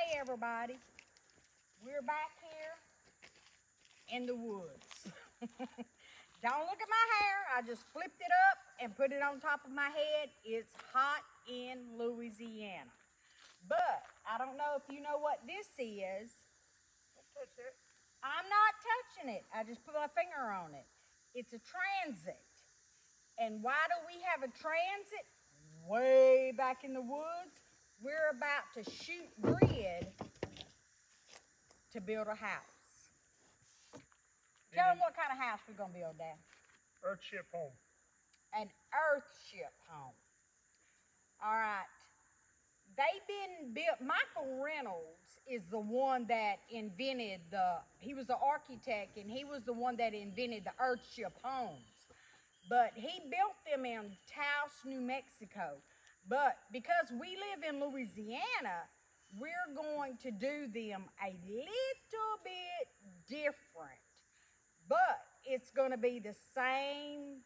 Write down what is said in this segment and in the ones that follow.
Hey everybody, we're back here in the woods. Don't look at my hair, I just flipped it up and put it on top of my head. It's hot in Louisiana. But I don't know if you know what this is. Don't touch it. I'm not touching it, I just put my finger on it. It's a transit. And why do we have a transit? Way back in the woods, we're about to shoot grid to build a house. Tell them what kind of house we're going to build, Dad. Earthship home. An Earthship home. All right. They've been built. Michael Reynolds is the one that invented he was the architect, and he was the one that invented the Earthship homes. But he built them in Taos, New Mexico. But because we live in Louisiana, we're going to do them a little bit different. But it's going to be the same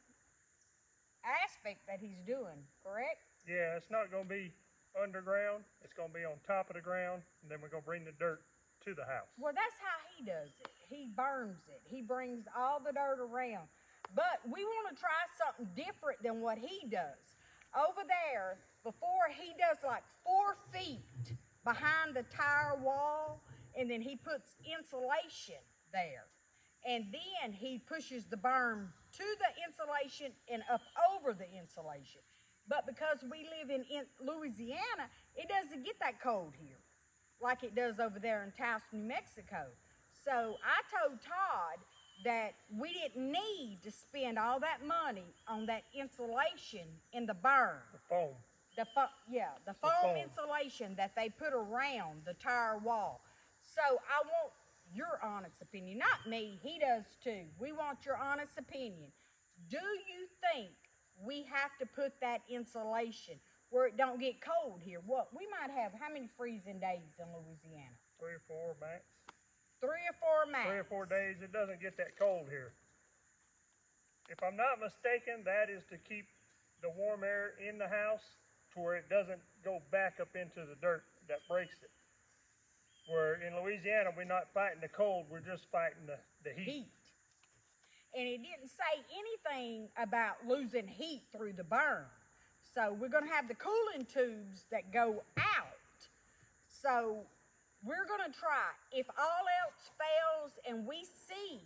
aspect that he's doing, correct? Yeah, it's not going to be underground. It's going to be on top of the ground, and then we're going to bring the dirt to the house. Well, that's how he does it. He burns it. He brings all the dirt around. But we want to try something different than what he does. Over there, before he does like 4 feet behind the tire wall, and then he puts insulation there. And then he pushes the berm to the insulation and up over the insulation. But because we live in Louisiana, it doesn't get that cold here like it does over there in Taos, New Mexico. So I told Todd that we didn't need to spend all that money on that insulation in the berm. The foam. The foam insulation that they put around the tire wall. So I want your honest opinion, not me, he does too. We want your honest opinion. Do you think we have to put that insulation where it don't get cold here? What, we might have how many freezing days in Louisiana? 3 or 4 max. 3 or 4 max. 3 or 4 days, it doesn't get that cold here. If I'm not mistaken, that is to keep the warm air in the house to where it doesn't go back up into the dirt that breaks it. Where in Louisiana, we're not fighting the cold, we're just fighting the heat. And it didn't say anything about losing heat through the burn. So we're going to have the cooling tubes that go out. So we're going to try. If all else fails and we see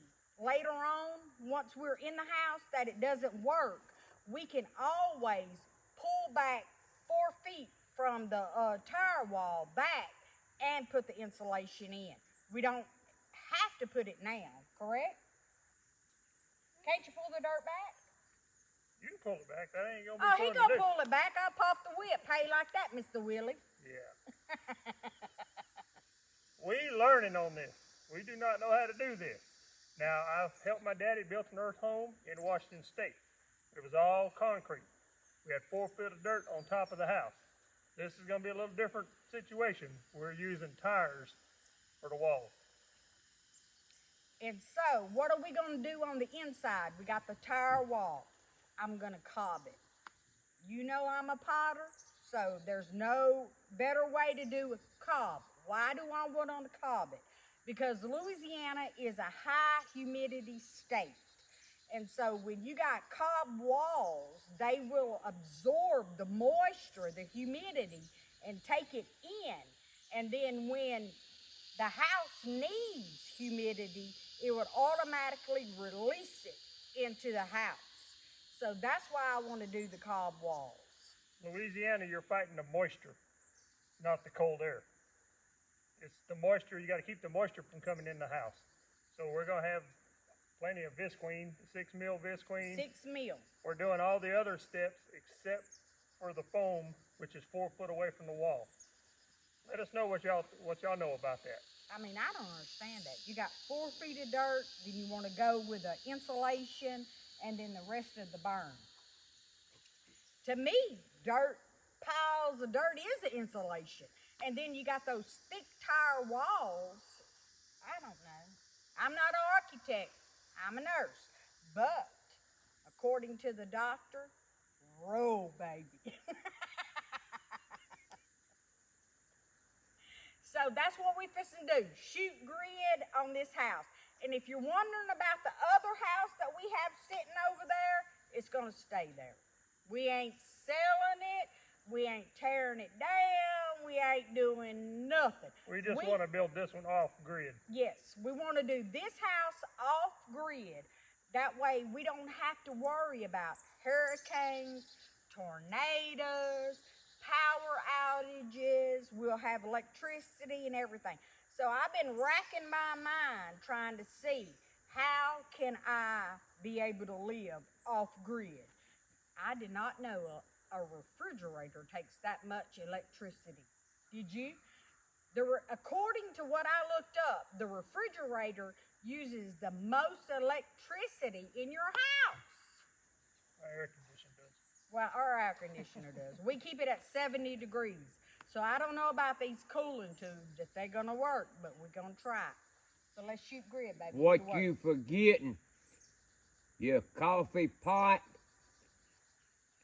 later on, once we're in the house, that it doesn't work, we can always pull back 4 feet from the tire wall back and put the insulation in. We don't have to put it now, correct? Can't you pull the dirt back? You can pull it back. That ain't going to be Oh, fun he going to to pull it back. I'll pop the whip. Hey, like that, Mr. Willie. Yeah. We learning on this. We do not know how to do this. Now, I've helped my daddy build an earth home in Washington State. It was all concrete. We had 4 feet of dirt on top of the house. This is going to be a little different situation. We're using tires for the walls. And so, what are we going to do on the inside? We got the tire wall. I'm going to cob it. You know I'm a potter, so there's no better way to do a cob. Why do I want to cob it? Because Louisiana is a high humidity state. And so when you got cob walls, they will absorb the moisture, the humidity, and take it in. And then when the house needs humidity, it would automatically release it into the house. So that's why I want to do the cob walls. Louisiana, you're fighting the moisture, not the cold air. It's the moisture. You got to keep the moisture from coming in the house. So we're going to have plenty of Visqueen, 6 mil Visqueen. 6 mil. We're doing all the other steps except for the foam, which is 4 foot away from the wall. Let us know what y'all know about that. I mean, I don't understand that. You got 4 feet of dirt, then you want to go with the insulation, and then the rest of the burn. To me, piles of dirt is the insulation. And then you got those thick tire walls. I don't know. I'm not an architect. I'm a nurse. But according to the doctor, roll, baby. So that's what we fixing to do. Shoot grid on this house. And if you're wondering about the other house that we have sitting over there, it's going to stay there. We ain't selling it. We ain't tearing it down. We ain't doing nothing. We just want to build this one off grid. Yes, we want to do this house off grid. That way we don't have to worry about hurricanes, tornadoes, power outages. We'll have electricity and everything. So I've been racking my mind trying to see how can I be able to live off grid. I did not know a refrigerator takes that much electricity. Did you? According to what I looked up, the refrigerator uses the most electricity in your house. Our air conditioner does. Well, our air conditioner does. We keep it at 70 degrees. So I don't know about these cooling tubes if they're going to work, but we're going to try. So let's shoot grid, baby. What you forgetting? Your coffee pot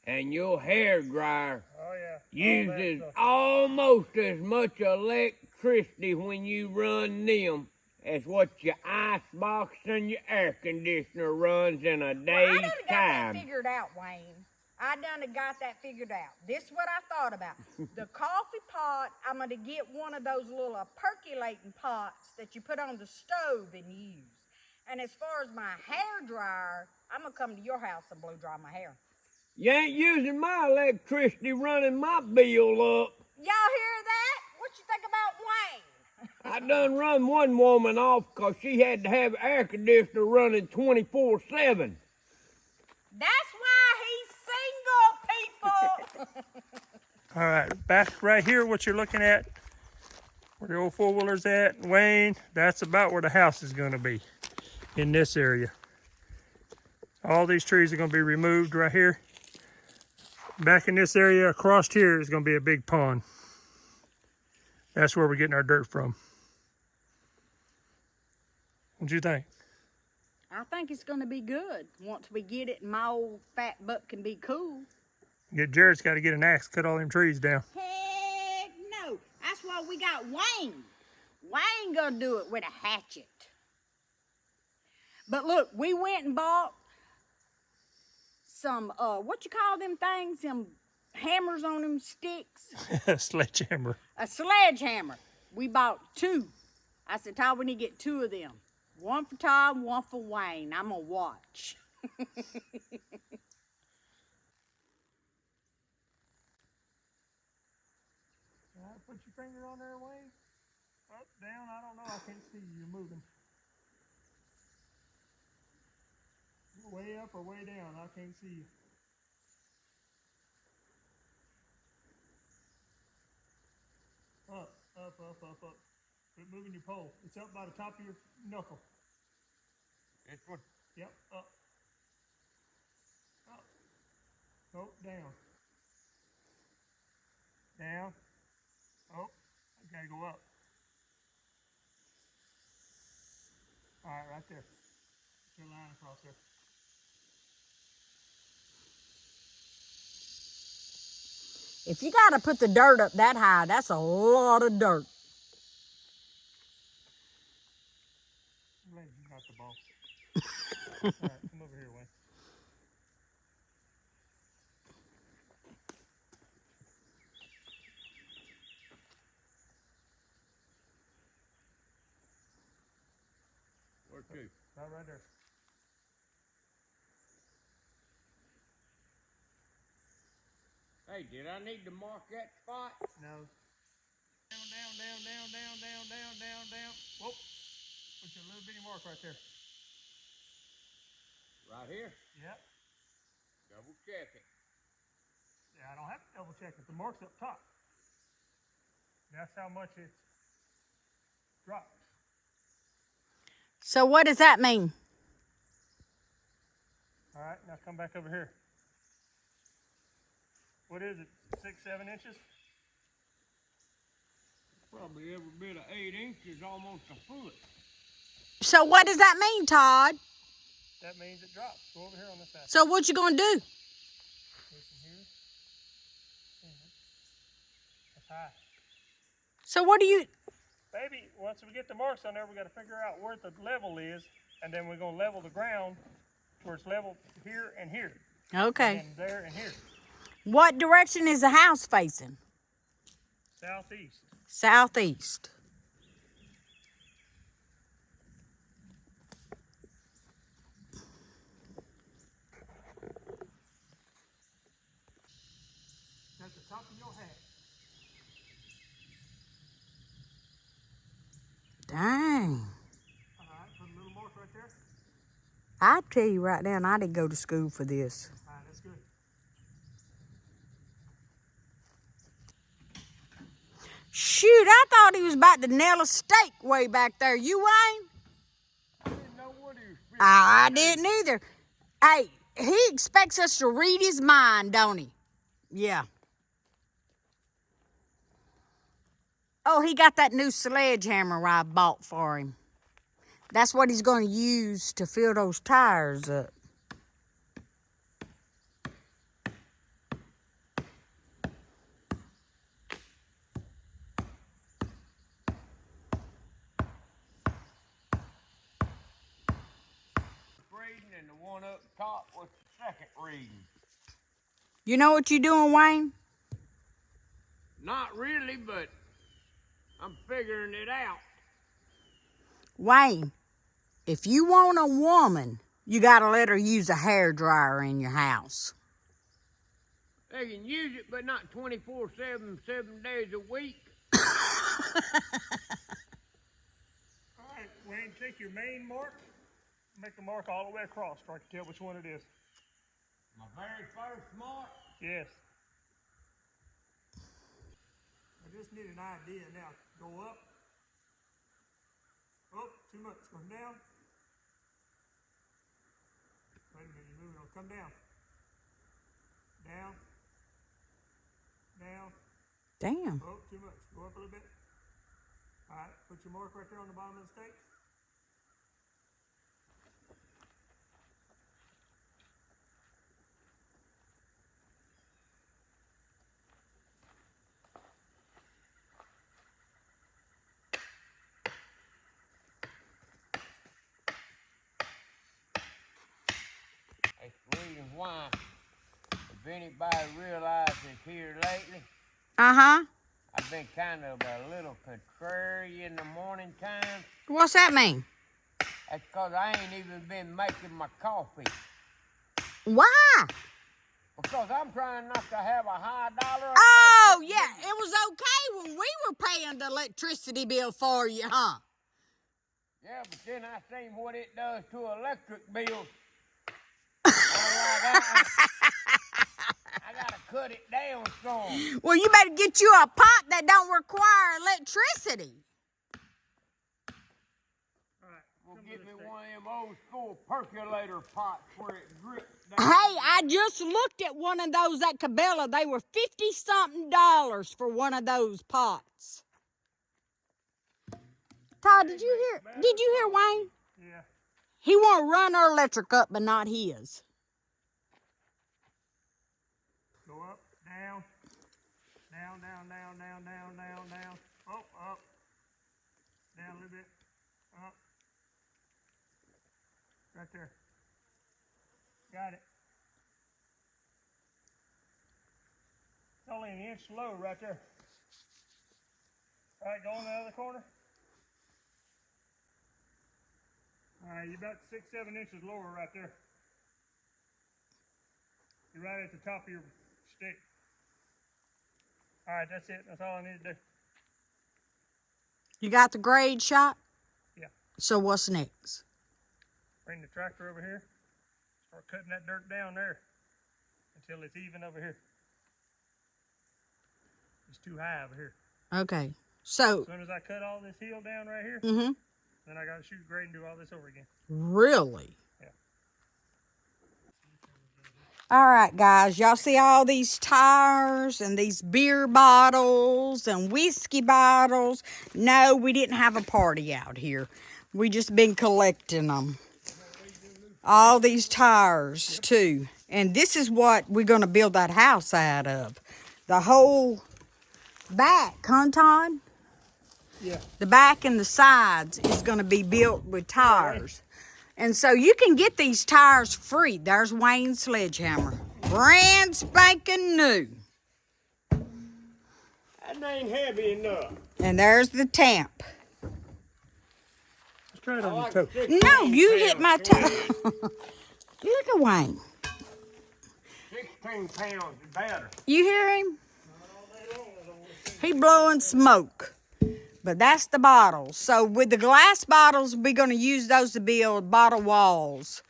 and your hair dryer uses almost as much electricity when you run them as what your ice box and your air conditioner runs in a day's I done got that time. figured out, Wayne. I done got that figured out. This is what I thought about. The coffee pot, I'm going to get one of those little percolating pots that you put on the stove and use. And as far as my hair dryer, I'm going to come to your house and blow dry my hair. You ain't using my electricity running my bill up. Y'all hear that? What you think about Wayne? I done run one woman off because she had to have air conditioner running 24/7. That's why he's single, people. All right, back right here, what you're looking at, where the old four-wheeler's at, Wayne, that's about where the house is going to be, in this area. All these trees are going to be removed right here. Back in this area across here is going to be a big pond. That's where we're getting our dirt from. What do you think? I think it's going to be good once we get it and my old fat butt can be cool. Jared's got to get an axe, cut all them trees down. Heck no. That's why we got Wayne. Wayne going to do it with a hatchet. But look, we went and bought some, what you call them things? Them hammers on them sticks? Sledgehammer. A sledgehammer. We bought 2. I said, Todd, we need to get 2 of them. One for Todd, one for Wayne. I'm going to watch. Put your finger on there, Wayne. Up, down, I don't know. I can't see you. You're moving. Way up or way down? I can't see you. Up, up, up, up, up. Quit moving your pole. It's up by the top of your knuckle. This one? Yep, up. Up. Oh, down. Down. Oh, I gotta go up. All right, right there. Put your line across there. If you got to put the dirt up that high, that's a lot of dirt. I'm glad you got the ball. All right, come over here, Wayne. Where to? Right there. Hey, did I need to mark that spot? No. Down, down, down, down, down, down, down, down, down. Whoop. Put your little bitty mark right there. Right here? Yep. Double check it. Yeah, I don't have to double check it. The mark's up top. That's how much it's dropped. So what does that mean? All right, now come back over here. What is it, 6, 7 inches? Probably every bit of 8 inches, almost a foot. So what does that mean, Todd? That means it drops. Go over here on this side. So what you gonna do? Go from here. That's high. So what do you... Maybe once we get the marks on there, we got to figure out where the level is, and then we're going to level the ground towards level here and here. Okay. And there and here. What direction is the house facing? Southeast. Southeast. At the top of your hat. Dang. All right, put a little mark right there. I tell you right now, I didn't go to school for this. All right, that's good. Shoot, I thought he was about to nail a stake way back there. You ain't? I didn't know what he was fixing. I didn't either. Hey, he expects us to read his mind, don't he? Yeah. Oh, he got that new sledgehammer I bought for him. That's what he's going to use to fill those tires up. Reading and the one up top was the second reading. You know what you doing, Wayne? Not really, but I'm figuring it out. Wayne, if you want a woman, you got to let her use a hairdryer in your house. They can use it, but not 24/7, 7 days a week. All right, Wayne, take your main mark, make a mark all the way across so I can tell which one it is. My very first mark? Yes. I just need an idea now. Go up. Oh, too much. Come down. Wait a minute, you're moving on. Come down. Down. Down. Damn. Oh, too much. Go up a little bit. All right, put your mark right there on the bottom of the stake. That's the reason why, if anybody realizes here lately, Uh-huh. I've been kind of a little contrary in the morning time. What's that mean? That's because I ain't even been making my coffee. Why? Because I'm trying not to have a high dollar. Oh, yeah. It was okay when we were paying the electricity bill for you, huh? Yeah, but then I seen what it does to electric bills. I gotta cut it down some. Well, you better get you a pot that don't require electricity. All right. Well, get me one of them old school percolator pots where it drips down. Hey, I just looked at one of those at Cabela. They were $50-something for one of those pots. Todd, did you hear Wayne? Yeah. He want to run our electric up, but not his. Go up, down, down, down, down, down, down, down, down. Oh, up, down a little bit, up. Right there. Got it. It's only an inch low right there. All right, go on the other corner. All right, you're about 6, 7 inches lower right there. You're right at the top of your stick. All right, that's it. That's all I need to do. You got the grade shot? Yeah. So what's next? Bring the tractor over here. Start cutting that dirt down there until it's even over here. It's too high over here. Okay. So. As soon as I cut all this hill down right here, Mm-hmm. then I got to shoot grade and do all this over again. Really? Yeah. All right, guys. Y'all see all these tires and these beer bottles and whiskey bottles? No, we didn't have a party out here. We just been collecting them. All these tires, too. And this is what we're going to build that house out of. The whole back, huh, Todd? Yeah. The back and the sides is going to be built with tires. And so you can get these tires free. There's Wayne's sledgehammer. Brand spanking new. That ain't heavy enough. And there's the tamp. Let's try it on your toe. No, you hit my toe. Look at Wayne. 16 pounds is better. You hear him? He blowing smoke. But that's the bottles. So with the glass bottles, we're going to use those to build bottle walls.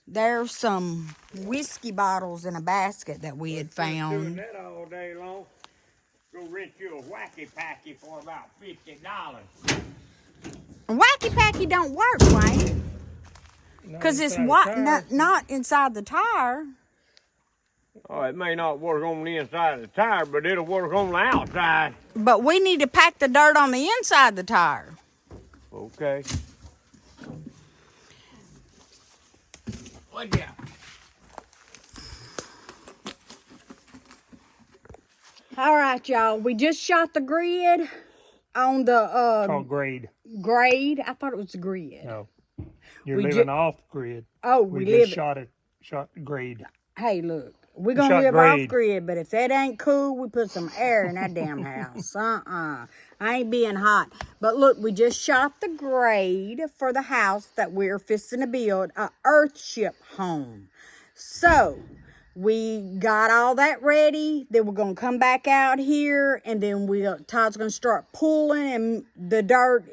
There's some whiskey bottles in a basket that we had Doing found. that all day long. Go rent you a wacky packy for about $50. Wacky Packy don't work, Wayne. Because it's not inside the tire. Oh, it may not work on the inside of the tire, but it'll work on the outside. But we need to pack the dirt on the inside of the tire. Okay. What ya? All right, y'all. We just shot the grid on the Called grade. grade. I thought it was the grid. No. You're We living off grid. Oh, We we just live. shot grade. Hey, look. We're going to shot live grade. off grid, but if that ain't cool, we put some air in that damn house. I ain't being hot. But look, we just shot the grade for the house that we're fixing to build, a Earthship home. So, we got all that ready. Then we're going to come back out here, and then Todd's going to start pulling, and the dirt,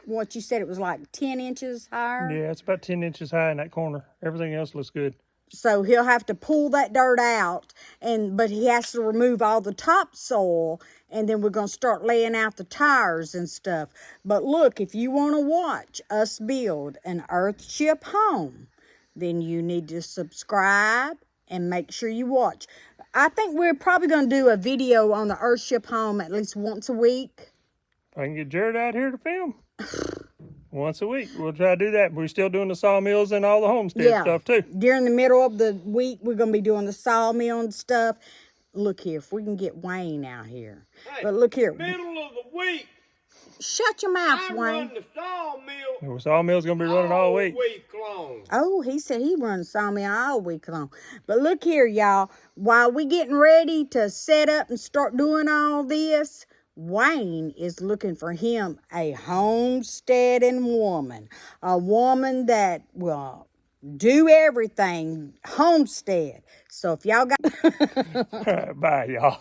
what you said, it was like 10 inches higher? Yeah, it's about 10 inches high in that corner. Everything else looks good. So he'll have to pull that dirt out, but he has to remove all the topsoil, and then we're going to start laying out the tires and stuff. But look, if you want to watch us build an Earthship home, then you need to subscribe and make sure you watch. I think we're probably going to do a video on the Earthship home at least once a week. If I can get Jared out here to film once a week, we'll try to do that. We're still doing the sawmills and all the homestead stuff too. During the middle of the week, we're going to be doing the sawmill and stuff. Look here, if we can get Wayne out here. Hey, but look here. Middle of the week. Shut your mouth, I Wayne. run the sawmill The sawmill's going to be running all week. long. Oh, he said he runs sawmill all week long. But look here, y'all. While we getting ready to set up and start doing all this, Wayne is looking for him a homesteading woman. A woman that will do everything homestead. So if y'all got... Bye, y'all.